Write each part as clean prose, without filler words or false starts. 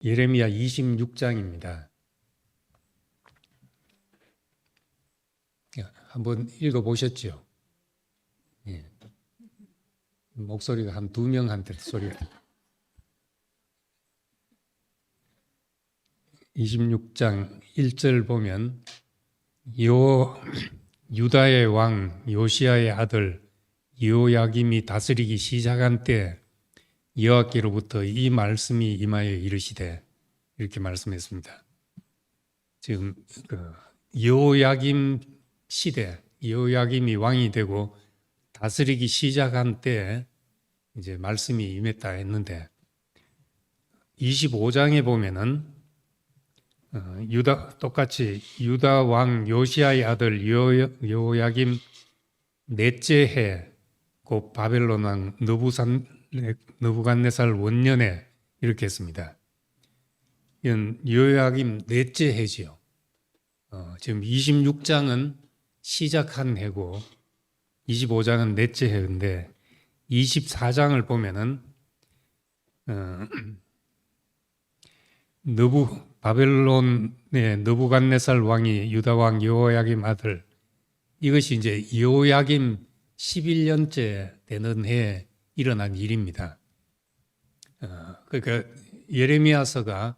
예레미야 26장입니다. 한번 읽어보셨죠? 예. 목소리가 한 2명한테 소리가 26장 1절 보면 유다의 왕 요시야의 아들 여호야김이 다스리기 시작한 때 여호와께로부터 이 말씀이 임하여 이르시되, 이렇게 말씀했습니다. 지금 여호야김 시대, 여호야김이 왕이 되고 다스리기 시작한 때 이제 말씀이 임했다 했는데, 25장에 보면은 똑같이 유다 왕 요시야의 아들 여호야김 넷째 해, 곧 바벨론 왕 느부갓네살 원년에, 이렇게 했습니다. 이건 여호야김 넷째 해지요. 지금 26장은 시작한 해고 25장은 넷째 해인데, 24장을 보면은 바벨론의 느부갓네살 왕이 유다 왕 여호야김 아들, 이것이 이제 여호야김 11년째 되는 해에 일어난 일입니다. 그러니까 예레미야서가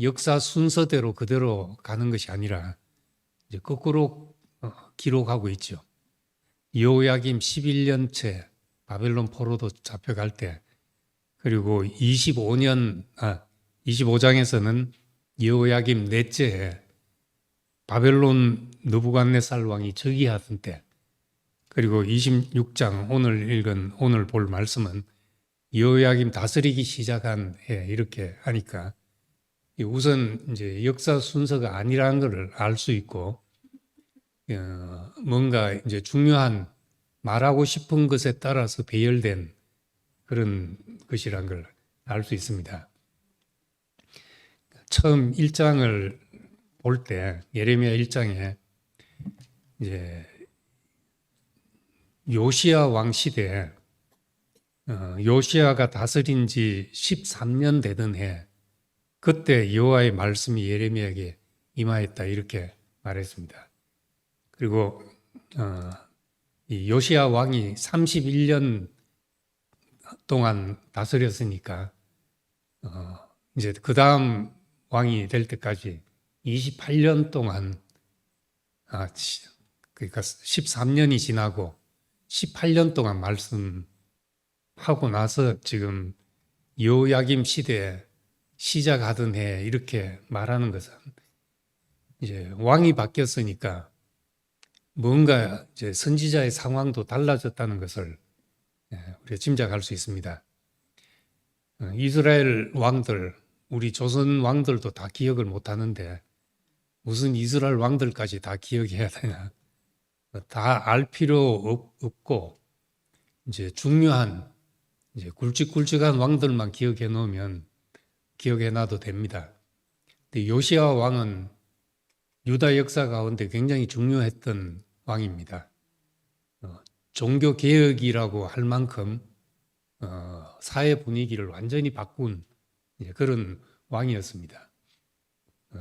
역사 순서대로 그대로 가는 것이 아니라 이제 거꾸로 기록하고 있죠. 여호야김 11년째 바벨론 포로도 잡혀갈 때, 그리고 25장에서는 여호야김 넷째 해 바벨론 느부갓네살 왕이 즉위하던 때, 그리고 26장 오늘 볼 말씀은 여호야김 다스리기 시작한 해, 이렇게 하니까 우선 이제 역사 순서가 아니라는 것을 알 수 있고, 뭔가 이제 중요한 말하고 싶은 것에 따라서 배열된 그런 것이란 걸 알 수 있습니다. 처음 1장을 볼 때, 예레미야 1장에 이제 요시야 왕 시대에 요시야가 다스린 지 13년 되던 해, 그때 여호와의 말씀이 예레미야에게 임하였다, 이렇게 말했습니다. 그리고 이 요시야 왕이 31년 동안 다스렸으니까 이제 그 다음 왕이 될 때까지 28년 동안, 그러니까 13년이 지나고 18년 동안 말씀하고 나서 지금 여호야김 시대에 시작하던 해, 이렇게 말하는 것은 이제 왕이 바뀌었으니까 뭔가 이제 선지자의 상황도 달라졌다는 것을 우리가 짐작할 수 있습니다. 이스라엘 왕들, 우리 조선 왕들도 다 기억을 못 하는데 무슨 이스라엘 왕들까지 다 기억해야 되나? 다 알 필요 없고, 이제 중요한 이제 굵직굵직한 왕들만 기억해 놓으면 기억해 놔도 됩니다. 근데 요시야 왕은 유다 역사 가운데 굉장히 중요했던 왕입니다. 종교 개혁이라고 할 만큼 사회 분위기를 완전히 바꾼 그런 왕이었습니다.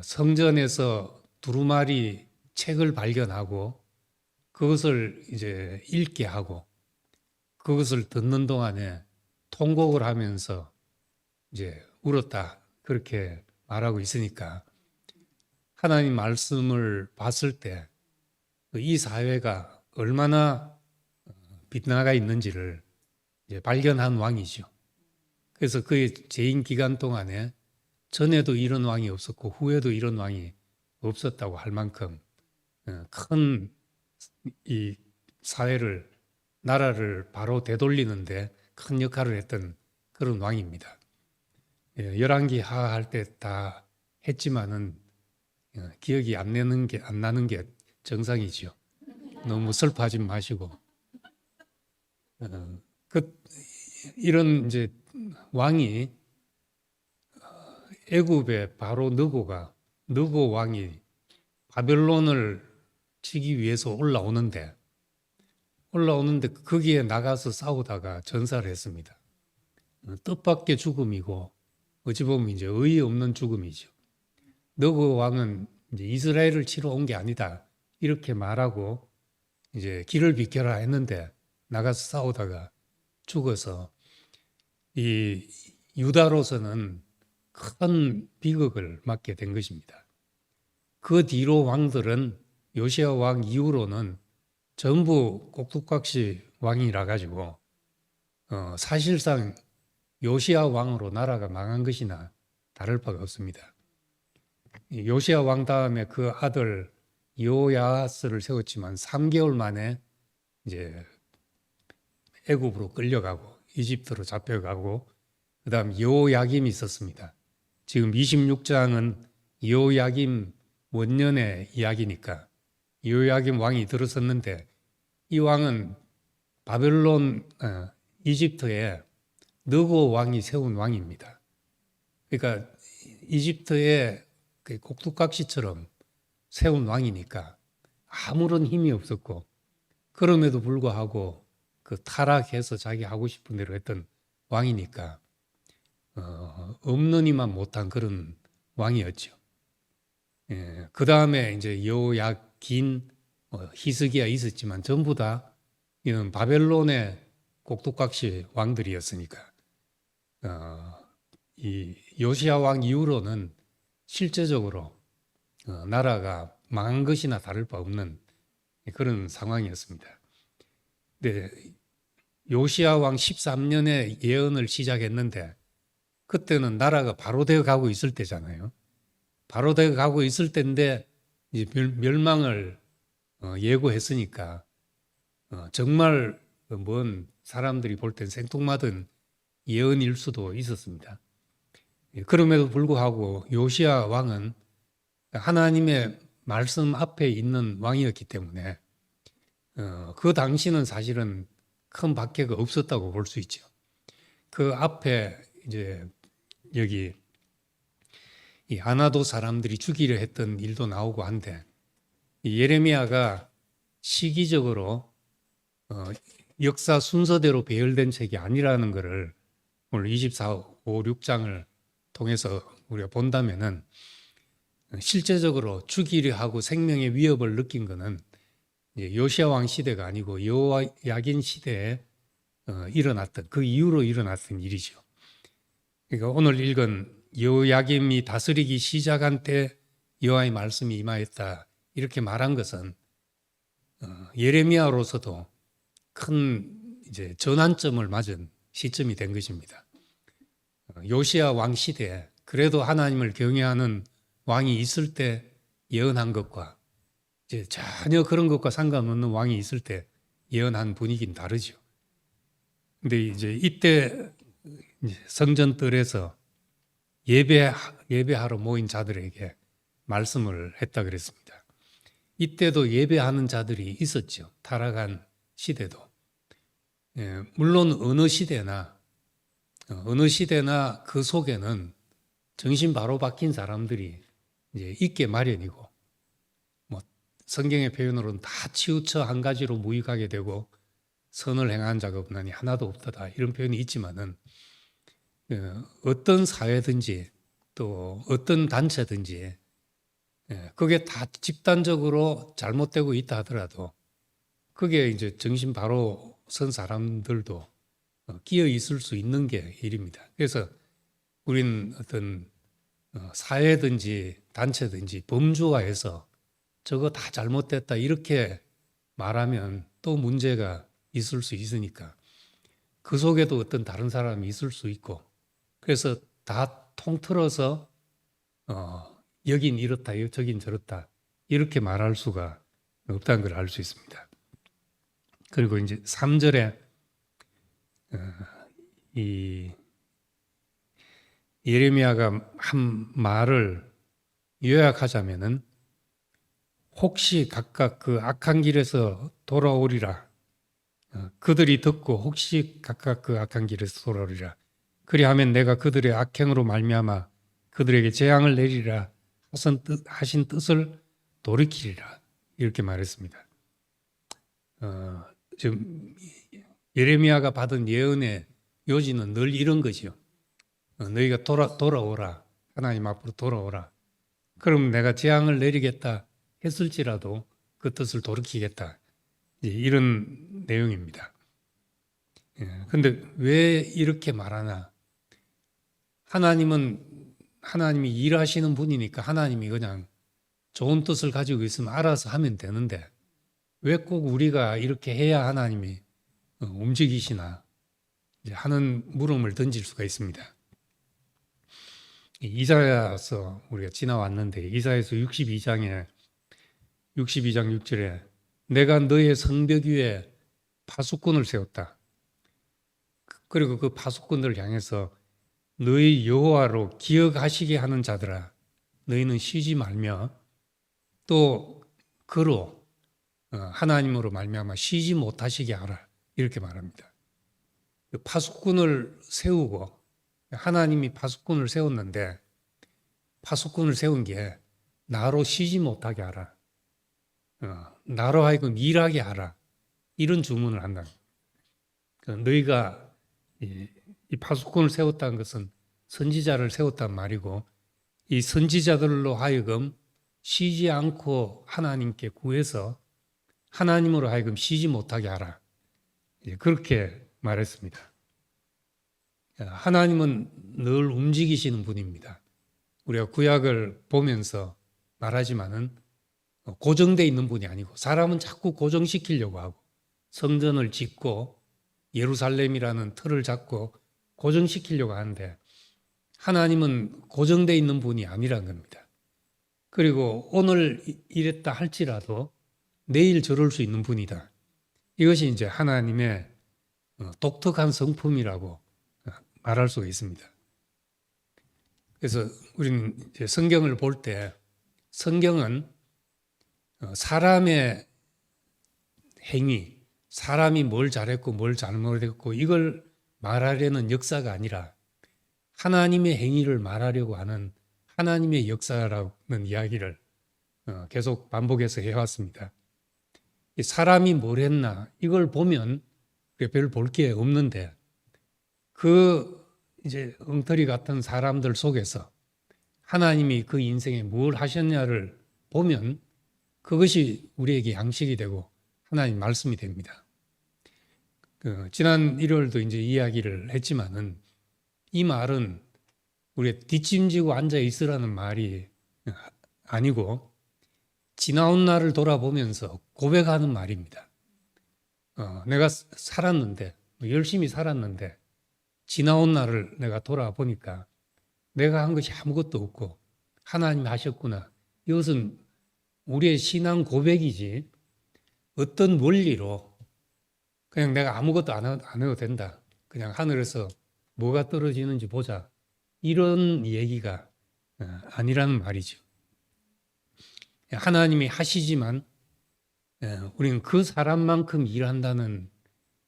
성전에서 두루마리 책을 발견하고 그것을 이제 읽게 하고, 그것을 듣는 동안에 통곡을 하면서 이제 울었다, 그렇게 말하고 있으니까 하나님 말씀을 봤을 때 이 사회가 얼마나 빗나가 있는지를 이제 발견한 왕이죠. 그래서 그의 재임 기간 동안에 전에도 이런 왕이 없었고 후에도 이런 왕이 없었다고 할 만큼 큰 이 사회를, 나라를 바로 되돌리는데 큰 역할을 했던 그런 왕입니다. 열왕기 하할 때 다 했지만은 기억이 안 나는 게 정상이죠. 너무 슬퍼하지 마시고, 이런 이제 왕이 애굽의 바로 느고 왕이 바벨론을 치기 위해서 올라오는데 거기에 나가서 싸우다가 전사를 했습니다. 뜻밖의 죽음이고 어찌 보면 이제 의의 없는 죽음이죠. 너그 왕은 이제 이스라엘을 치러 온 게 아니다. 이렇게 말하고 이제 길을 비켜라 했는데 나가서 싸우다가 죽어서 이 유다로서는 큰 비극을 맞게 된 것입니다. 그 뒤로 왕들은 요시야 왕 이후로는 전부 꼭두각시 왕이라 가지고 사실상 요시야 왕으로 나라가 망한 것이나 다를 바가 없습니다. 요시야 왕 다음에 그 아들 여호야스를 세웠지만 3개월 만에 이제 애굽으로 끌려가고 이집트로 잡혀가고 그다음 여호야김이 있었습니다. 지금 26장은 여호야김 원년의 이야기니까 여호야김 왕이 들어섰는데 이 왕은 바벨론 이집트에 느고 왕이 세운 왕입니다. 그러니까 이집트의 꼭두각시처럼 세운 왕이니까 아무런 힘이 없었고 그럼에도 불구하고 그 타락해서 자기 하고 싶은 대로 했던 왕이니까 없는 이만 못한 그런 왕이었죠. 예, 그 다음에 이제 여호야긴, 히스기야 있었지만 전부 다 이런 바벨론의 꼭두각시 왕들이었으니까 이 요시야 왕 이후로는 실제적으로 나라가 망한 것이나 다를 바 없는 그런 상황이었습니다. 근데 요시야 왕 13년에 예언을 시작했는데 그때는 나라가 바로 되어 가고 있을 때잖아요. 바로 되어 가고 있을 때인데 이제 멸망을 예고했으니까 정말 뭔 사람들이 볼 땐 생뚱맞은 예언일 수도 있었습니다. 그럼에도 불구하고 요시야 왕은 하나님의 말씀 앞에 있는 왕이었기 때문에 그 당시는 사실은 큰 박해가 없었다고 볼 수 있죠. 그 앞에 이제 여기 이 아나도 사람들이 죽이려 했던 일도 나오고 한데 이 예레미야가 시기적으로 역사 순서대로 배열된 책이 아니라는 것을 오늘 24, 5, 6장을 통해서 우리가 본다면은 실제적으로 죽이려 하고 생명의 위협을 느낀 것은 요시야 왕 시대가 아니고 여호야긴 시대에 일어났던 그 이후로 일어났던 일이죠. 그러니까 오늘 읽은 여호야김이 다스리기 시작한 때 여호와의 말씀이 임하였다 이렇게 말한 것은 예레미야로서도 큰 이제 전환점을 맞은 시점이 된 것입니다. 요시야 왕 시대에 그래도 하나님을 경외하는 왕이 있을 때 예언한 것과 이제 전혀 그런 것과 상관없는 왕이 있을 때 예언한 분위기는 다르죠. 근데 이제 이때 성전 뜰에서 예배하러 모인 자들에게 말씀을 했다 그랬습니다. 이때도 예배하는 자들이 있었죠. 타락한 시대도. 물론 어느 시대나 그 속에는 정신 바로 바뀐 사람들이 이제 있게 마련이고, 뭐 성경의 표현으로는 다 치우쳐 한 가지로 무익하게 되고 선을 행한 자가 없나니 하나도 없다 이런 표현이 있지만은 어떤 사회든지 또 어떤 단체든지 그게 다 집단적으로 잘못되고 있다 하더라도 그게 이제 정신 바로 선 사람들도 끼어 있을 수 있는 게 일입니다. 그래서 우린 어떤 사회든지 단체든지 범주화해서 저거 다 잘못됐다 이렇게 말하면 또 문제가 있을 수 있으니까 그 속에도 어떤 다른 사람이 있을 수 있고 그래서 다 통틀어서 여긴 이렇다 저긴 저렇다 이렇게 말할 수가 없다는 걸 알 수 있습니다. 그리고 이제 3절에 이 예레미야가 한 말을 요약하자면은 혹시 각각 그 악한 길에서 돌아오리라. 그들이 듣고 혹시 각각 그 악한 길에서 돌아오리라. 그리하면 내가 그들의 악행으로 말미암아 그들에게 재앙을 내리라 하신 뜻을 돌이키리라. 이렇게 말했습니다. 지금 예레미야가 받은 예언의 요지는 늘 이런 거죠. 너희가 돌아오라. 하나님 앞으로 돌아오라. 그럼 내가 재앙을 내리겠다 했을지라도 그 뜻을 돌이키겠다. 이런 내용입니다. 근데 왜 이렇게 말하나? 하나님이 일하시는 분이니까 하나님이 그냥 좋은 뜻을 가지고 있으면 알아서 하면 되는데 왜 꼭 우리가 이렇게 해야 하나님이 움직이시나 하는 물음을 던질 수가 있습니다. 이사야서 우리가 지나왔는데 이사야서 62장 6절에 내가 너의 성벽 위에 파수꾼을 세웠다. 그리고 그 파수꾼들을 향해서 너희 여호와로 기억하시게 하는 자들아 너희는 쉬지 말며 또 그로 하나님으로 말미암아 쉬지 못하시게 하라 이렇게 말합니다. 파수꾼을 세우고 하나님이 파수꾼을 세웠는데 파수꾼을 세운 게 나로 쉬지 못하게 하라. 나로 하여금 일하게 하라. 이런 주문을 한다. 너희가 이 파수꾼을 세웠다는 것은 선지자를 세웠단 말이고 이 선지자들로 하여금 쉬지 않고 하나님께 구해서 하나님으로 하여금 쉬지 못하게 하라. 그렇게 말했습니다. 하나님은 늘 움직이시는 분입니다. 우리가 구약을 보면서 말하지만은 고정되어 있는 분이 아니고 사람은 자꾸 고정시키려고 하고 성전을 짓고 예루살렘이라는 틀을 잡고 고정시키려고 하는데 하나님은 고정되어 있는 분이 아니란 겁니다. 그리고 오늘 이랬다 할지라도 내일 저럴 수 있는 분이다. 이것이 이제 하나님의 독특한 성품이라고 말할 수가 있습니다. 그래서 우리는 이제 성경을 볼 때 성경은 사람의 행위, 사람이 뭘 잘했고 뭘 잘못했고 이걸 말하려는 역사가 아니라 하나님의 행위를 말하려고 하는 하나님의 역사라는 이야기를 계속 반복해서 해왔습니다. 사람이 뭘 했나 이걸 보면 별 볼 게 없는데 그 이제 엉터리 같은 사람들 속에서 하나님이 그 인생에 뭘 하셨냐를 보면 그것이 우리에게 양식이 되고 하나님 말씀이 됩니다. 지난 일요일도 이제 이야기를 했지만은 이 말은 우리 뒷짐지고 앉아 있으라는 말이 아니고 지나온 날을 돌아보면서 고백하는 말입니다. 내가 살았는데 열심히 살았는데 지나온 날을 내가 돌아보니까 내가 한 것이 아무것도 없고 하나님이 하셨구나. 이것은 우리의 신앙 고백이지 어떤 원리로 그냥 내가 아무것도 안 해도 된다. 그냥 하늘에서 뭐가 떨어지는지 보자. 이런 얘기가 아니라는 말이죠. 하나님이 하시지만 우리는 그 사람만큼 일한다는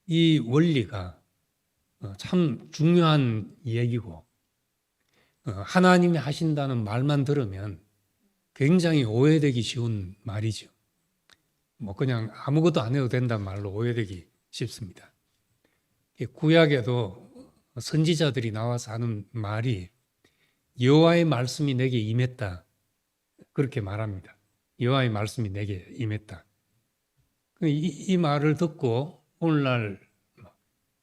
이 원리가 참 중요한 얘기고 하나님이 하신다는 말만 들으면 굉장히 오해되기 쉬운 말이죠. 그냥 아무것도 안 해도 된다는 말로 오해되기 쉽습니다. 구약에도 선지자들이 나와서 하는 말이 여호와의 말씀이 내게 임했다. 그렇게 말합니다. 여호와의 말씀이 내게 임했다. 이 말을 듣고 오늘날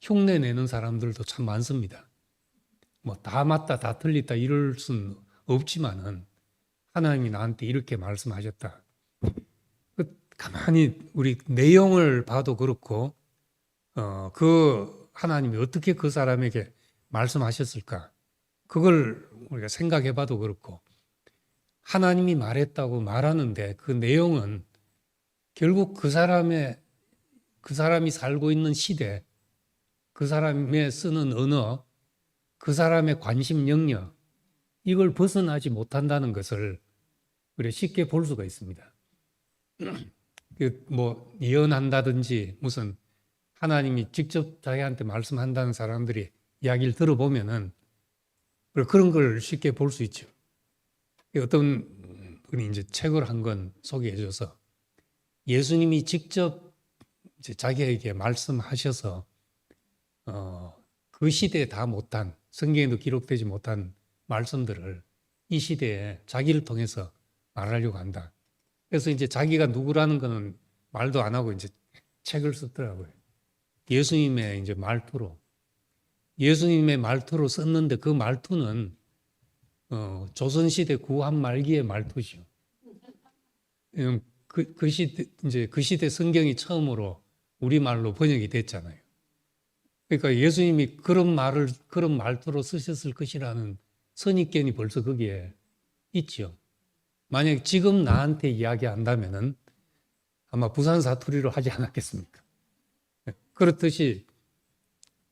흉내 내는 사람들도 참 많습니다. 다 맞다, 다 틀리다 이럴 수는 없지만은 하나님이 나한테 이렇게 말씀하셨다. 가만히 우리 내용을 봐도 그렇고, 그 하나님이 어떻게 그 사람에게 말씀하셨을까? 그걸 우리가 생각해 봐도 그렇고, 하나님이 말했다고 말하는데 그 내용은 결국 그 사람이 살고 있는 시대, 그 사람의 쓰는 언어, 그 사람의 관심 영역, 이걸 벗어나지 못한다는 것을 우리가 쉽게 볼 수가 있습니다. 예언한다든지 무슨 하나님이 직접 자기한테 말씀한다는 사람들이 이야기를 들어보면은 그런 걸 쉽게 볼 수 있죠. 어떤 분이 이제 책을 한 권 소개해 줘서 예수님이 직접 이제 자기에게 말씀하셔서 그 시대에 다 못한 성경에도 기록되지 못한 말씀들을 이 시대에 자기를 통해서 말하려고 한다. 그래서 이제 자기가 누구라는 거는 말도 안 하고 이제 책을 썼더라고요. 예수님의 이제 말투로. 예수님의 말투로 썼는데 그 말투는 조선시대 구한 말기의 말투죠. 그 시대, 이제 그 시대 성경이 처음으로 우리말로 번역이 됐잖아요. 그러니까 예수님이 그런 말투로 쓰셨을 것이라는 선입견이 벌써 거기에 있죠. 만약 지금 나한테 이야기한다면은 아마 부산 사투리로 하지 않았겠습니까? 그렇듯이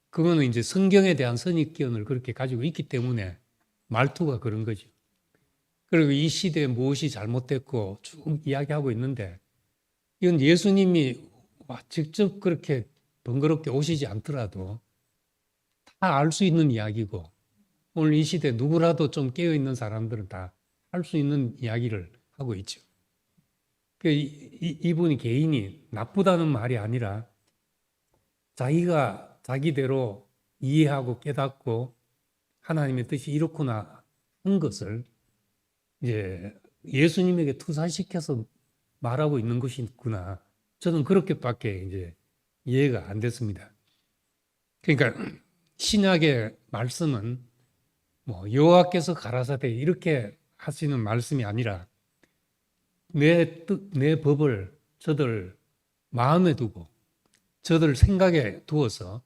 그거는 이제 성경에 대한 선입견을 그렇게 가지고 있기 때문에 말투가 그런 거죠. 그리고 이 시대에 무엇이 잘못됐고 쭉 이야기하고 있는데 이건 예수님이 직접 그렇게 번거롭게 오시지 않더라도 다 알 수 있는 이야기고 오늘 이 시대 누구라도 좀 깨어있는 사람들은 다 할 수 있는 이야기를 하고 있죠. 이분이 개인이 나쁘다는 말이 아니라 자기가 자기대로 이해하고 깨닫고 하나님의 뜻이 이렇구나 한 것을 이제 예수님에게 투사시켜서 말하고 있는 것이구나. 저는 그렇게밖에 이제 이해가 안 됐습니다. 그러니까 신약의 말씀은 뭐 여호와께서 가라사대 이렇게 하시는 말씀이 아니라 내 법을 저들 마음에 두고 저들 생각에 두어서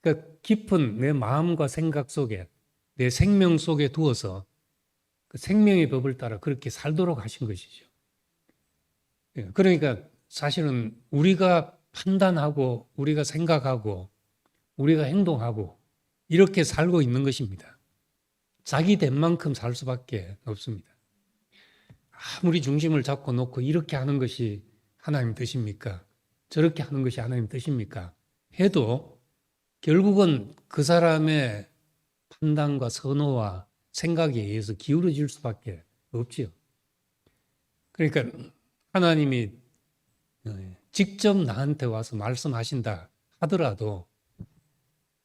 그러니까 깊은 내 마음과 생각 속에 내 생명 속에 두어서 그 생명의 법을 따라 그렇게 살도록 하신 것이죠. 그러니까 사실은 우리가 판단하고 우리가 생각하고 우리가 행동하고 이렇게 살고 있는 것입니다. 자기 된 만큼 살 수밖에 없습니다. 아무리 중심을 잡고 놓고 이렇게 하는 것이 하나님 뜻입니까? 저렇게 하는 것이 하나님 뜻입니까? 해도 결국은 그 사람의 판단과 선호와 생각에 의해서 기울어질 수밖에 없지요. 그러니까 하나님이 직접 나한테 와서 말씀하신다 하더라도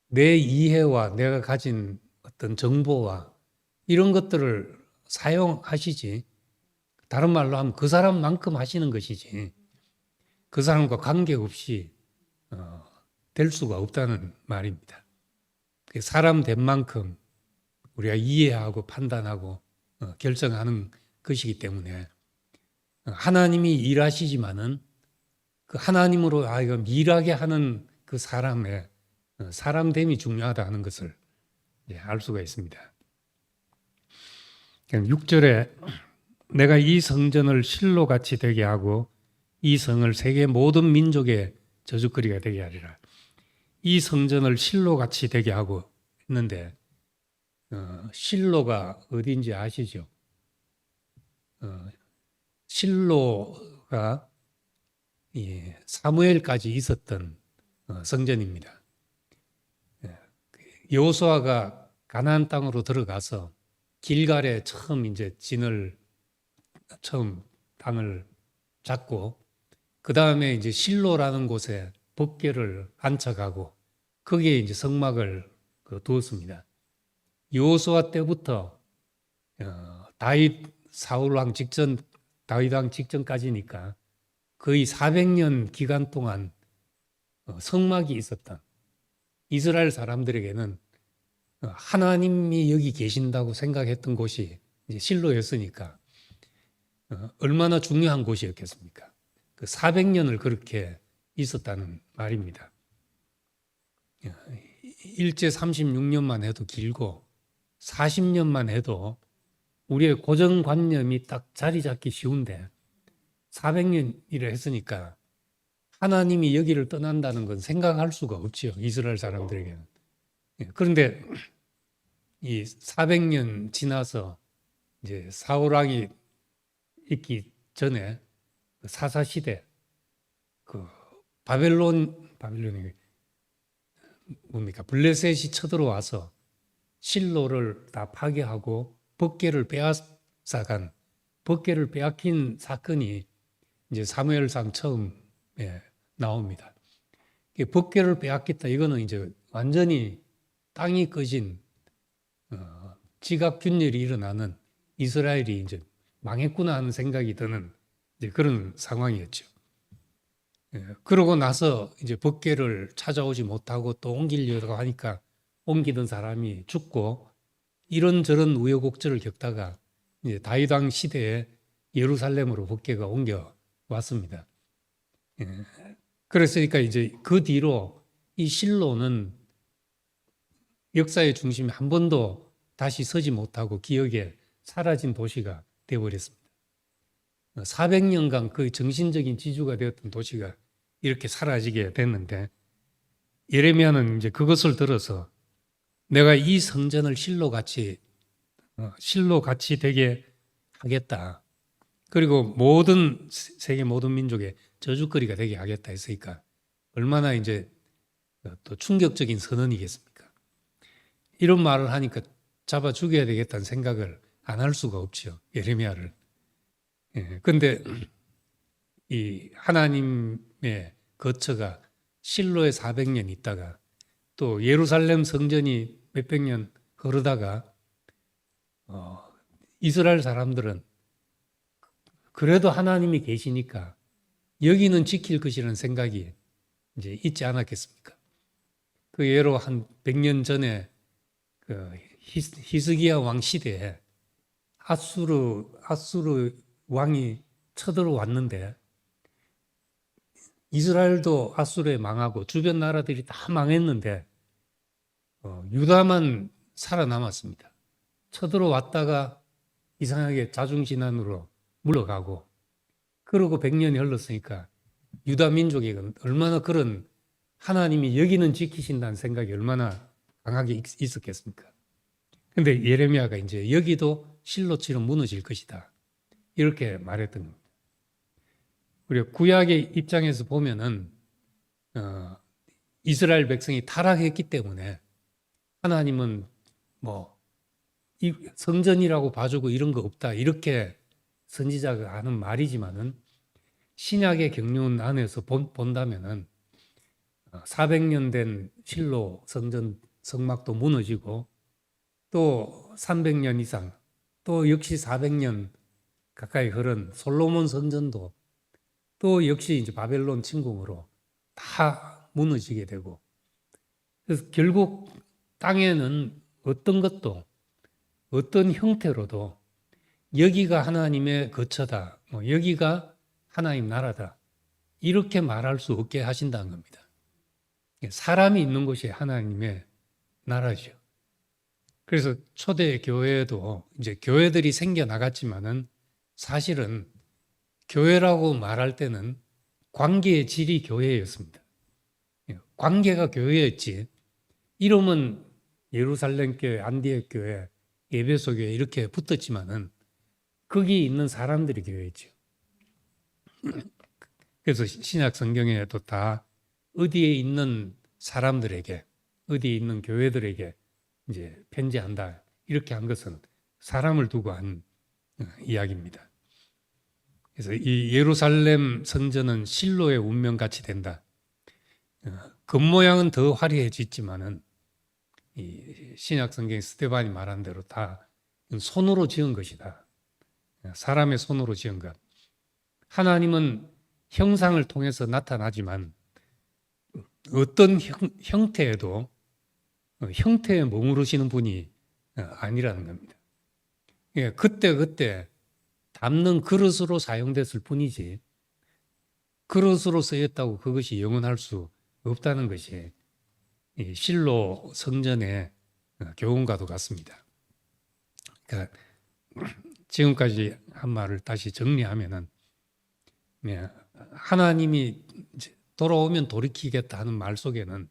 내 이해와 내가 가진 어떤 정보와 이런 것들을 사용하시지 다른 말로 하면 그 사람만큼 하시는 것이지 그 사람과 관계없이 될 수가 없다는 말입니다. 사람 된 만큼 우리가 이해하고 판단하고 결정하는 것이기 때문에 하나님이 일하시지만은 그 하나님으로 하여금 일하게 하는 그 사람의 사람됨이 중요하다는 것을 알 수가 있습니다. 6절에 내가 이 성전을 실로같이 되게 하고 이 성을 세계 모든 민족의 저주거리가 되게 하리라. 이 성전을 실로같이 되게 하고 했는데 실로가 어디인지 아시죠? 실로가 사무엘까지 있었던 성전입니다. 여호수아가 가나안 땅으로 들어가서 길갈에 처음 이제 땅을 잡고 그 다음에 이제 실로라는 곳에 법궤를 안착하고 거기에 이제 성막을 두었습니다. 여호수아 때부터 사울 왕 직전, 다윗 왕 직전까지니까 거의 400년 기간 동안 성막이 있었던 이스라엘 사람들에게는 하나님이 여기 계신다고 생각했던 곳이 이제 실로였으니까 얼마나 중요한 곳이었겠습니까? 그 400년을 그렇게 있었다는 말입니다. 일제 36년만 해도 길고 40년만 해도 우리의 고정관념이 딱 자리 잡기 쉬운데 400년이라 했으니까 하나님이 여기를 떠난다는 건 생각할 수가 없지요. 이스라엘 사람들에게는. 그런데 이 400년 지나서 이제 사울왕이 있기 전에 사사시대 바벨론이 뭡니까? 블레셋이 쳐들어와서 실로를 다 파괴하고 법궤를 빼앗아간 법궤를 빼앗긴 사건이 이제 사무엘상 처음 나옵니다. 법궤를 빼앗겼다. 이거는 이제 완전히 땅이 꺼진 지각균열이 일어나는 이스라엘이 이제 망했구나 하는 생각이 드는 이제 그런 상황이었죠. 그러고 나서 이제 법궤를 찾아오지 못하고 또 옮기려고 하니까 옮기던 사람이 죽고 이런저런 우여곡절을 겪다가 이제 다윗 왕 시대에 예루살렘으로 법궤가 옮겨 왔습니다. 그랬으니까 이제 그 뒤로 이 실로는 역사의 중심에 한 번도 다시 서지 못하고 기억에 사라진 도시가 되어버렸습니다. 400년간 그 정신적인 지주가 되었던 도시가 이렇게 사라지게 됐는데 예레미야는 이제 그것을 들어서 내가 이 성전을 실로같이 되게 하겠다. 그리고 세계 모든 민족의 저주거리가 되게 하겠다 했으니까 얼마나 이제 또 충격적인 선언이겠습니까? 이런 말을 하니까 잡아 죽여야 되겠다는 생각을 안 할 수가 없죠. 예레미야를. 근데 이 하나님의 거처가 실로에 400년 있다가 또 예루살렘 성전이 몇백 년 흐르다가 이스라엘 사람들은 그래도 하나님이 계시니까 여기는 지킬 것이라는 생각이 이제 있지 않았겠습니까? 그 예로 한 100년 전에 그 히스기야 왕 시대에 아수르 왕이 쳐들어왔는데 이스라엘도 아수르에 망하고 주변 나라들이 다 망했는데 유다만 살아남았습니다. 쳐들어왔다가 이상하게 자중진환으로 물러가고 그러고 100년이 흘렀으니까 유다 민족이 얼마나 그런 하나님이 여기는 지키신다는 생각이 얼마나 강하게 있었겠습니까? 근데 예레미야가 이제 여기도 실로처럼 무너질 것이다. 이렇게 말했던 겁니다. 우리가 구약의 입장에서 보면은 이스라엘 백성이 타락했기 때문에 하나님은 뭐 이 성전이라고 봐주고 이런 거 없다. 이렇게 선지자가 하는 말이지만은 신약의 경륜 안에서 본다면은 400년 된 실로 성전 성막도 무너지고 또 300년 이상 또 역시 400년 가까이 흐른 솔로몬 성전도 또 역시 이제 바벨론 침공으로 다 무너지게 되고 그래서 결국 땅에는 어떤 것도 어떤 형태로도 여기가 하나님의 거처다, 여기가 하나님 나라다 이렇게 말할 수 없게 하신다는 겁니다. 사람이 있는 곳이 하나님의 나라죠. 그래서 초대 교회도 이제 교회들이 생겨나갔지만은 사실은 교회라고 말할 때는 관계의 질이 교회였습니다. 관계가 교회였지 이름은 예루살렘 교회, 안디옥 교회, 에베소 교회 이렇게 붙었지만은 거기 있는 사람들이 교회죠. 그래서 신약 성경에도 다 어디에 있는 사람들에게, 어디에 있는 교회들에게 이제 편지한다 이렇게 한 것은 사람을 두고 한 이야기입니다. 그래서 이 예루살렘 성전은 실로의 운명같이 된다. 겉모양은 더 화려해졌지만은 이 신약 성경 스데반이 말한 대로 다 손으로 지은 것이다. 사람의 손으로 지은 것. 하나님은 형상을 통해서 나타나지만 어떤 형태에도 형태에 머무르시는 분이 아니라는 겁니다. 그때 담는 그릇으로 사용됐을 뿐이지 그릇으로 쓰였다고 그것이 영원할 수 없다는 것이 실로 성전의 교훈과도 같습니다. 그러니까 지금까지 한 말을 다시 정리하면은 하나님이 돌아오면 돌이키겠다 하는 말 속에는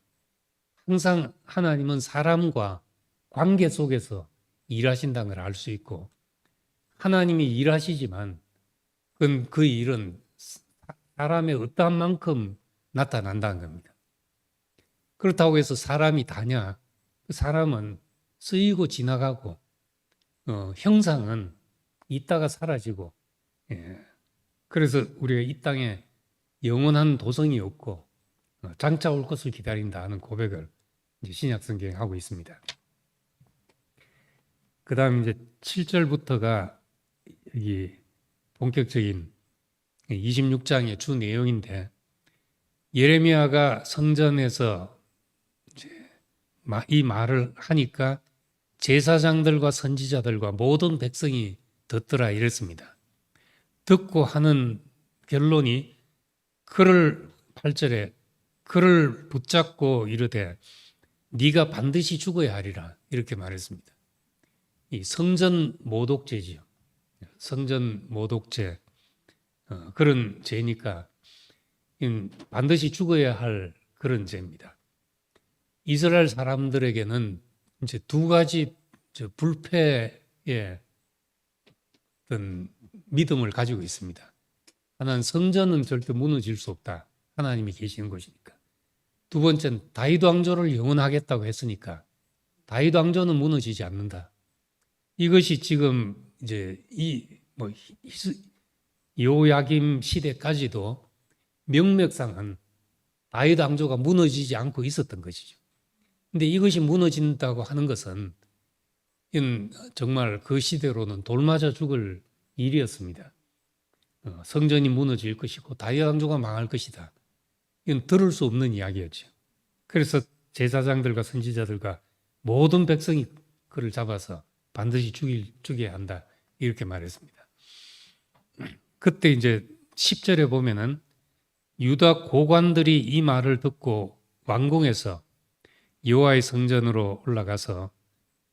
항상 하나님은 사람과 관계 속에서 일하신다는 걸 알 수 있고 하나님이 일하시지만 그 일은 사람의 어떠한 만큼 나타난다는 겁니다. 그렇다고 해서 사람이 다냐? 그 사람은 쓰이고 지나가고 형상은 있다가 사라지고 그래서 우리가 이 땅에 영원한 도성이 없고 장차 올 것을 기다린다 하는 고백을 이제 신약 성경에 하고 있습니다. 그다음 이제 7절부터가 이 본격적인 26장의 주 내용인데, 예레미야가 성전에서 이제 이 말을 하니까 제사장들과 선지자들과 모든 백성이 듣더라 이랬습니다. 듣고 하는 결론이 그를 8절에 그를 붙잡고 이르되 네가 반드시 죽어야 하리라 이렇게 말했습니다. 이 성전 모독죄지요. 성전 모독죄, 그런 죄니까 반드시 죽어야 할 그런 죄입니다. 이스라엘 사람들에게는 이제 두 가지 불패의 어떤 믿음을 가지고 있습니다. 하나는 성전은 절대 무너질 수 없다. 하나님이 계시는 곳이니까. 두 번째는 다윗 왕조를 영원하겠다고 했으니까 다윗 왕조는 무너지지 않는다. 이것이 지금 이제 여호야김 시대까지도 명맥상은 다윗 왕조가 무너지지 않고 있었던 것이죠. 근데 이것이 무너진다고 하는 것은 정말 그 시대로는 돌 맞아 죽을 일이었습니다. 성전이 무너질 것이고 다윗 왕조가 망할 것이다. 이건 들을 수 없는 이야기였죠. 그래서 제사장들과 선지자들과 모든 백성이 그를 잡아서 반드시 죽여야 한다. 이렇게 말했습니다. 그때 이제 10절에 보면은 유다 고관들이 이 말을 듣고 왕궁에서 여호와의 성전으로 올라가서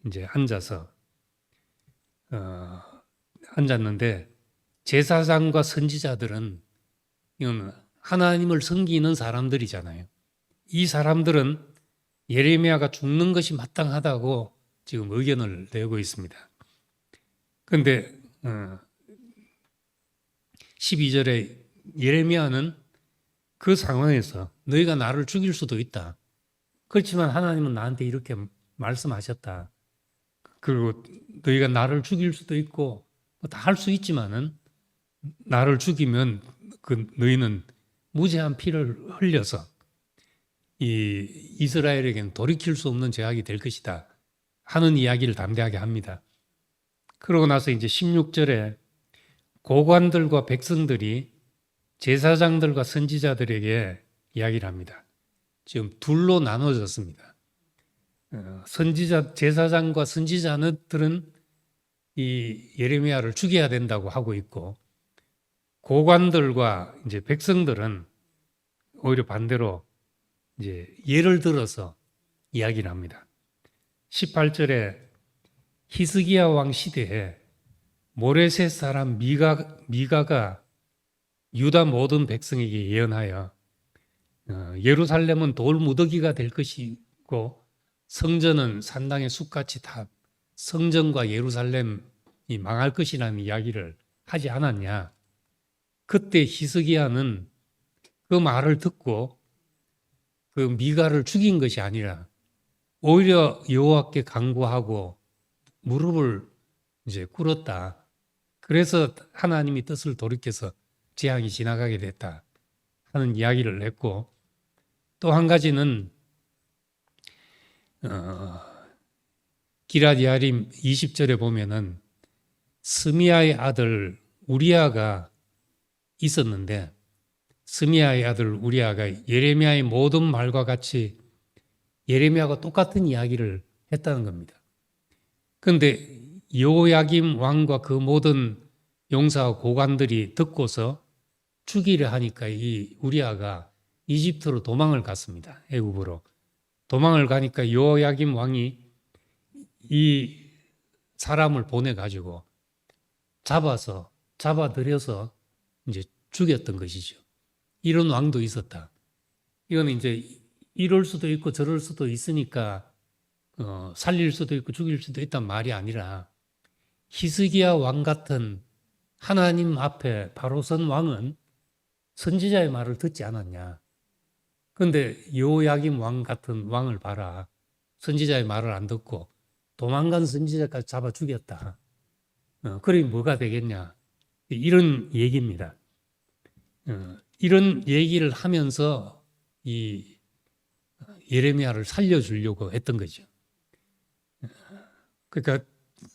이제 앉았는데 제사장과 선지자들은 이건 하나님을 섬기는 사람들이잖아요. 이 사람들은 예레미야가 죽는 것이 마땅하다고 지금 의견을 내고 있습니다. 그런데 12절에 예레미야는 그 상황에서 너희가 나를 죽일 수도 있다. 그렇지만 하나님은 나한테 이렇게 말씀하셨다. 그리고 너희가 나를 죽일 수도 있고 다 할 수 있지만은 나를 죽이면 너희는 무죄한 피를 흘려서 이 이스라엘에게는 돌이킬 수 없는 죄악이 될 것이다 하는 이야기를 담대하게 합니다. 그러고 나서 이제 16절에 고관들과 백성들이 제사장들과 선지자들에게 이야기를 합니다. 지금 둘로 나눠졌습니다. 제사장과 선지자들은 이 예레미야를 죽여야 된다고 하고 있고, 고관들과 이제 백성들은 오히려 반대로 이제 예를 들어서 이야기를 합니다. 18절에 히스기야 왕 시대에 모레셋 사람 미가가 유다 모든 백성에게 예언하여 예루살렘은 돌 무더기가 될 것이고 성전은 산당의 숲같이 다 성전과 예루살렘이 망할 것이라는 이야기를 하지 않았냐. 그때 히스기야는 그 말을 듣고 그 미가를 죽인 것이 아니라 오히려 여호와께 간구하고 무릎을 이제 꿇었다. 그래서 하나님이 뜻을 돌이켜서 재앙이 지나가게 됐다 하는 이야기를 했고, 또 한 가지는 기럇 야림 20절에 보면은 스미야의 아들 우리야가 있었는데 스미야의 아들 우리야가 예레미야의 모든 말과 같이 예레미야가 똑같은 이야기를 했다는 겁니다. 그런데 여호야김 왕과 그 모든 용사와 고관들이 듣고서 죽이려 하니까 이 우리야가 이집트로 도망을 갔습니다. 애굽으로. 도망을 가니까 여호야김 왕이 이 사람을 보내가지고 잡아들여서 이제 죽였던 것이죠. 이런 왕도 있었다. 이건 이제 이럴 수도 있고 저럴 수도 있으니까 살릴 수도 있고 죽일 수도 있단 말이 아니라 히스기야 왕 같은 하나님 앞에 바로 선 왕은 선지자의 말을 듣지 않았냐. 그런데 여호야김 왕 같은 왕을 봐라. 선지자의 말을 안 듣고 도망간 선지자까지 잡아 죽였다. 그러니 뭐가 되겠냐. 이런 얘기입니다. 이런 얘기를 하면서 이 예레미야를 살려주려고 했던 거죠. 그러니까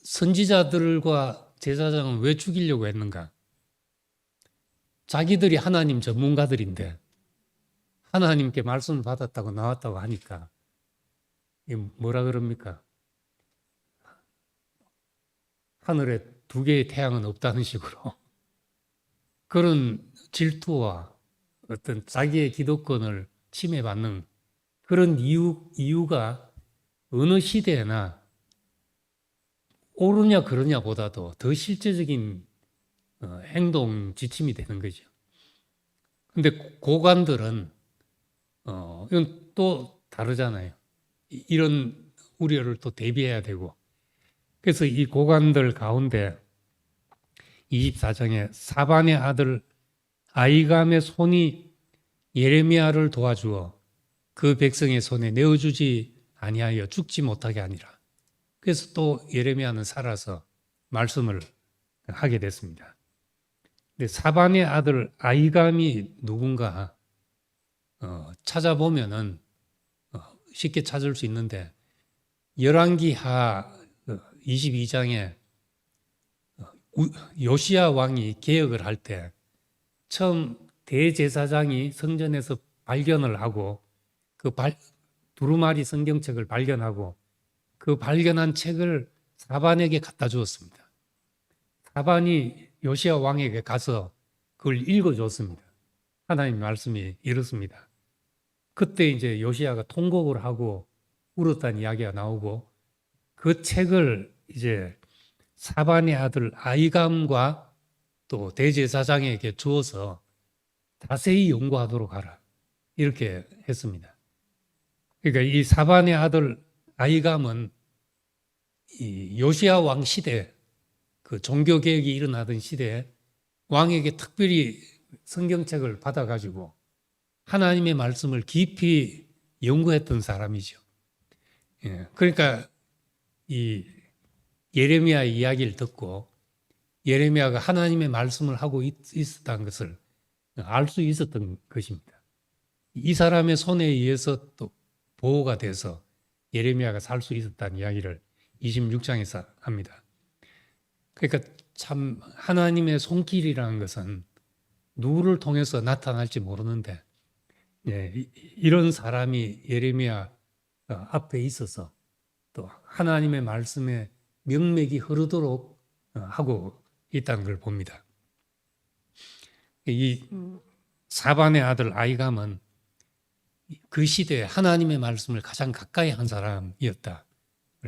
선지자들과 제사장은 왜 죽이려고 했는가? 자기들이 하나님 전문가들인데 하나님께 말씀을 받았다고 나왔다고 하니까 뭐라 그럽니까? 하늘에 두 개의 태양은 없다는 식으로 그런 질투와 어떤 자기의 기득권을 침해받는 그런 이유가 어느 시대나 옳으냐 그러냐보다도 더 실제적인 행동 지침이 되는 거죠. 근데 고관들은 이건 또 다르잖아요. 이런 우려를 또 대비해야 되고. 그래서 이 고관들 가운데 24장에 사반의 아들 아이감의 손이 예레미야를 도와주어 그 백성의 손에 내어주지 아니하여 죽지 못하게 하니라. 그래서 또 예레미야는 살아서 말씀을 하게 됐습니다. 근데 사반의 아들 아이감이 누군가 찾아보면은 쉽게 찾을 수 있는데 열왕기하 22장에 요시야 왕이 개혁을 할 때 처음 대제사장이 성전에서 발견을 하고 그 두루마리 성경책을 발견하고 그 발견한 책을 사반에게 갖다 주었습니다. 사반이 요시야 왕에게 가서 그걸 읽어줬습니다. 하나님 말씀이 이렇습니다. 그때 이제 요시야가 통곡을 하고 울었다는 이야기가 나오고 그 책을 이제 사반의 아들 아이감과 또 대제사장에게 주어서 자세히 연구하도록 하라. 이렇게 했습니다. 그러니까 이 사반의 아들 아이감은 이 요시야 왕 시대 그 종교개혁이 일어나던 시대에 왕에게 특별히 성경책을 받아가지고 하나님의 말씀을 깊이 연구했던 사람이죠. 그러니까 이 예레미야의 이야기를 듣고 예레미야가 하나님의 말씀을 하고 있었다는 것을 알 수 있었던 것입니다. 이 사람의 손에 의해서 또 보호가 돼서 예레미야가 살 수 있었다는 이야기를 26장에서 합니다. 그러니까 참 하나님의 손길이라는 것은 누구를 통해서 나타날지 모르는데 이런 사람이 예레미야 앞에 있어서 또 하나님의 말씀에 명맥이 흐르도록 하고 있다는 걸 봅니다. 이 사반의 아들 아이감은 그 시대에 하나님의 말씀을 가장 가까이 한 사람이었다.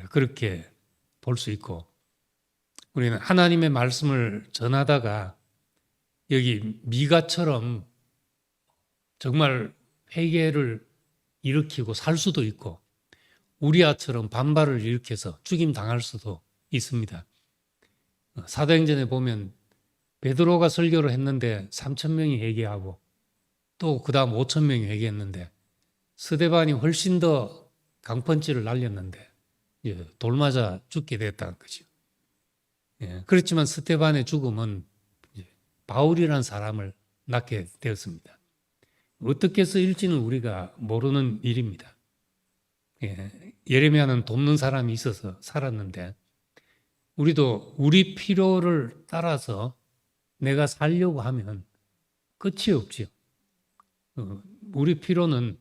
그렇게 볼 수 있고 우리는 하나님의 말씀을 전하다가 여기 미가처럼 정말 회개를 일으키고 살 수도 있고 우리아처럼 반발을 일으켜서 죽임 당할 수도 있습니다. 사도행전에 보면 베드로가 설교를 했는데 3,000명이 회개하고 또 그 다음 5,000명이 회개했는데 스데반이 훨씬 더 강펀치를 날렸는데 돌 맞아 죽게 됐다는 거죠. 그렇지만 스데반의 죽음은 바울이라는 사람을 낳게 되었습니다. 어떻게 쓰일지는 우리가 모르는 일입니다. 예레미야는 돕는 사람이 있어서 살았는데 우리도 우리 필요를 따라서 내가 살려고 하면 끝이 없지요. 우리 필요는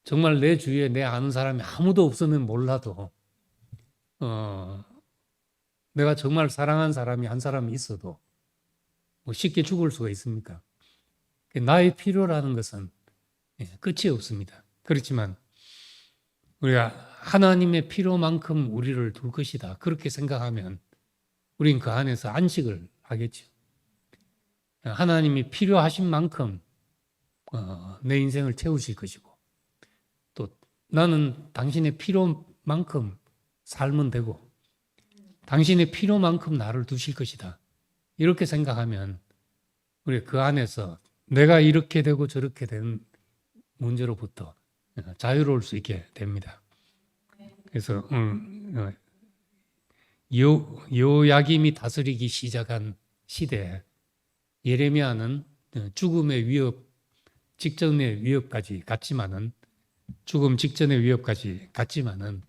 정말 내 주위에 내 아는 사람이 아무도 없으면 몰라도 내가 정말 사랑하는 사람이 한 사람이 있어도 뭐 쉽게 죽을 수가 있습니까? 나의 필요라는 것은 끝이 없습니다. 그렇지만 우리가 하나님의 필요만큼 우리를 둘 것이다. 그렇게 생각하면 우린 그 안에서 안식을 하겠죠. 하나님이 필요하신 만큼 내 인생을 채우실 것이고 또 나는 당신의 필요만큼 살면 되고 당신의 필요만큼 나를 두실 것이다. 이렇게 생각하면 우리 그 안에서 내가 이렇게 되고 저렇게 된 문제로부터 자유로울 수 있게 됩니다. 그래서 요야김이 다스리기 시작한 시대에 예레미야는 죽음의 위협, 직전의 위협까지 갔지만은 죽음 직전의 위협까지 갔지만은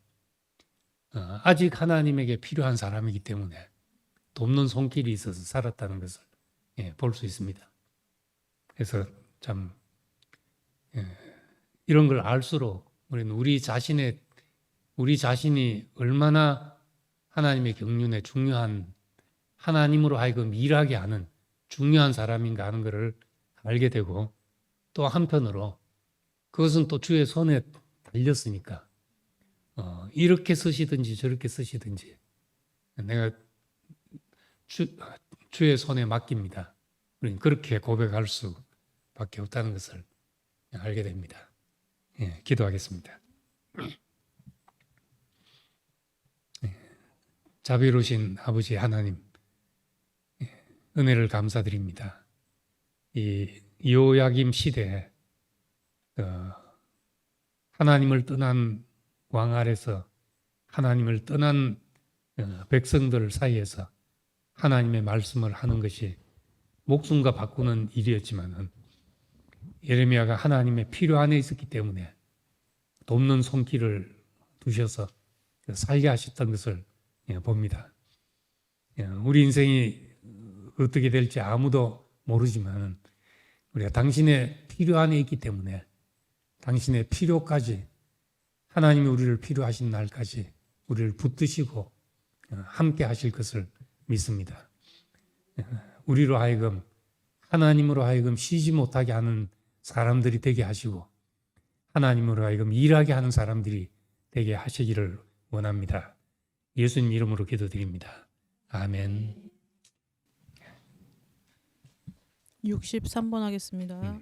아직 하나님에게 필요한 사람이기 때문에 돕는 손길이 있어서 살았다는 것을 볼 수 있습니다. 그래서 참 이런 걸 알수록 우리는 우리 자신이 얼마나 하나님의 경륜에 중요한, 하나님으로 하여금 일하게 하는 중요한 사람인가 하는 것을 알게 되고, 또 한편으로 그것은 또 주의 손에 달렸으니까 이렇게 쓰시든지 저렇게 쓰시든지 내가 주의 손에 맡깁니다. 우리는 그렇게 고백할 수밖에 없다는 것을 알게 됩니다. 기도하겠습니다. 자비로우신 아버지 하나님, 은혜를 감사드립니다. 이 요야김 시대에 하나님을 떠난 왕 아래서 하나님을 떠난 백성들 사이에서 하나님의 말씀을 하는 것이 목숨과 바꾸는 일이었지만은 예레미야가 하나님의 필요 안에 있었기 때문에 돕는 손길을 두셔서 살게 하셨던 것을 봅니다. 우리 인생이 어떻게 될지 아무도 모르지만 우리가 당신의 필요 안에 있기 때문에 당신의 필요까지, 하나님이 우리를 필요하신 날까지 우리를 붙드시고 함께 하실 것을 믿습니다. 우리로 하여금, 하나님으로 하여금 쉬지 못하게 하는 사람들이 되게 하시고 하나님으로 하여금 일하게 하는 사람들이 되게 하시기를 원합니다. 예수님 이름으로 기도드립니다. 아멘. 63번 하겠습니다.